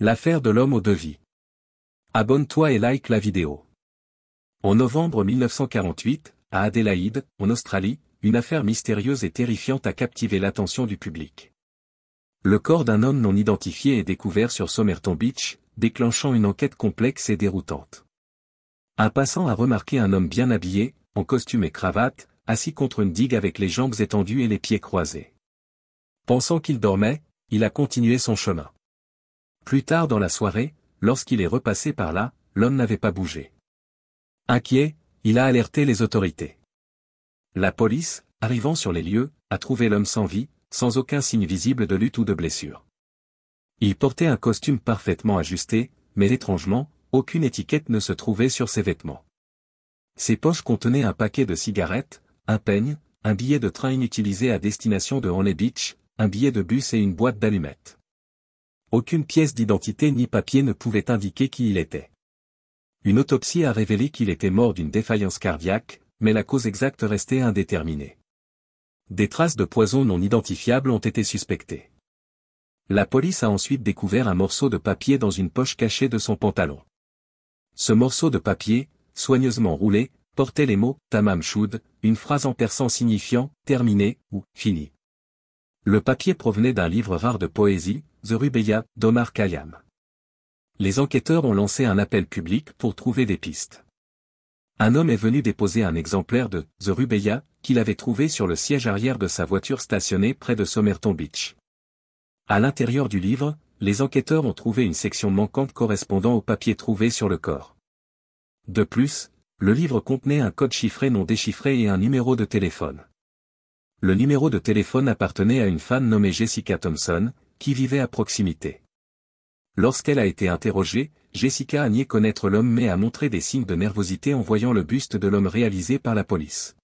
L'affaire de l'homme aux deux vies. Abonne-toi et like la vidéo. En novembre 1948, à Adélaïde, en Australie, une affaire mystérieuse et terrifiante a captivé l'attention du public. Le corps d'un homme non identifié est découvert sur Somerton Beach, déclenchant une enquête complexe et déroutante. Un passant a remarqué un homme bien habillé, en costume et cravate, assis contre une digue avec les jambes étendues et les pieds croisés. Pensant qu'il dormait, il a continué son chemin. Plus tard dans la soirée, lorsqu'il est repassé par là, l'homme n'avait pas bougé. Inquiet, il a alerté les autorités. La police, arrivant sur les lieux, a trouvé l'homme sans vie, sans aucun signe visible de lutte ou de blessure. Il portait un costume parfaitement ajusté, mais étrangement, aucune étiquette ne se trouvait sur ses vêtements. Ses poches contenaient un paquet de cigarettes, un peigne, un billet de train inutilisé à destination de Honey Beach, un billet de bus et une boîte d'allumettes. Aucune pièce d'identité ni papier ne pouvait indiquer qui il était. Une autopsie a révélé qu'il était mort d'une défaillance cardiaque, mais la cause exacte restait indéterminée. Des traces de poison non identifiables ont été suspectées. La police a ensuite découvert un morceau de papier dans une poche cachée de son pantalon. Ce morceau de papier, soigneusement roulé, portait les mots « Tamam Shud », une phrase en persan signifiant « terminé » ou « fini ». Le papier provenait d'un livre rare de poésie, The Rubaiyat, d'Omar Khayyam. Les enquêteurs ont lancé un appel public pour trouver des pistes. Un homme est venu déposer un exemplaire de The Rubaiyat qu'il avait trouvé sur le siège arrière de sa voiture stationnée près de Somerton Beach. À l'intérieur du livre, les enquêteurs ont trouvé une section manquante correspondant au papier trouvé sur le corps. De plus, le livre contenait un code chiffré non déchiffré et un numéro de téléphone. Le numéro de téléphone appartenait à une femme nommée Jessica Thompson, qui vivait à proximité. Lorsqu'elle a été interrogée, Jessica a nié connaître l'homme mais a montré des signes de nervosité en voyant le buste de l'homme réalisé par la police.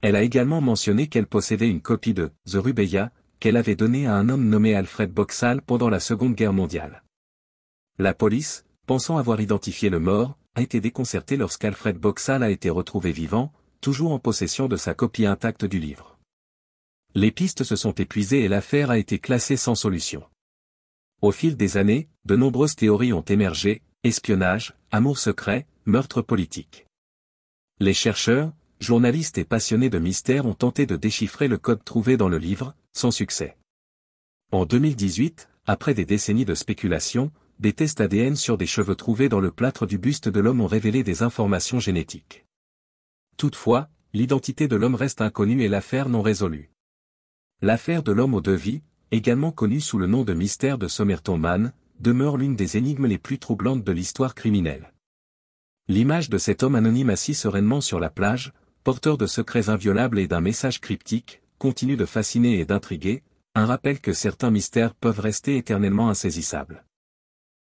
Elle a également mentionné qu'elle possédait une copie de The Rubaiyat, qu'elle avait donnée à un homme nommé Alfred Boxall pendant la Seconde Guerre mondiale. La police, pensant avoir identifié le mort, a été déconcertée lorsqu'Alfred Boxall a été retrouvé vivant, toujours en possession de sa copie intacte du livre. Les pistes se sont épuisées et l'affaire a été classée sans solution. Au fil des années, de nombreuses théories ont émergé, espionnage, amour secret, meurtre politique. Les chercheurs, journalistes et passionnés de mystère ont tenté de déchiffrer le code trouvé dans le livre, sans succès. En 2018, après des décennies de spéculation, des tests ADN sur des cheveux trouvés dans le plâtre du buste de l'homme ont révélé des informations génétiques. Toutefois, l'identité de l'homme reste inconnue et l'affaire non résolue. L'affaire de l'homme aux deux vies, également connue sous le nom de mystère de Somerton Man, demeure l'une des énigmes les plus troublantes de l'histoire criminelle. L'image de cet homme anonyme assis sereinement sur la plage, porteur de secrets inviolables et d'un message cryptique, continue de fasciner et d'intriguer, un rappel que certains mystères peuvent rester éternellement insaisissables.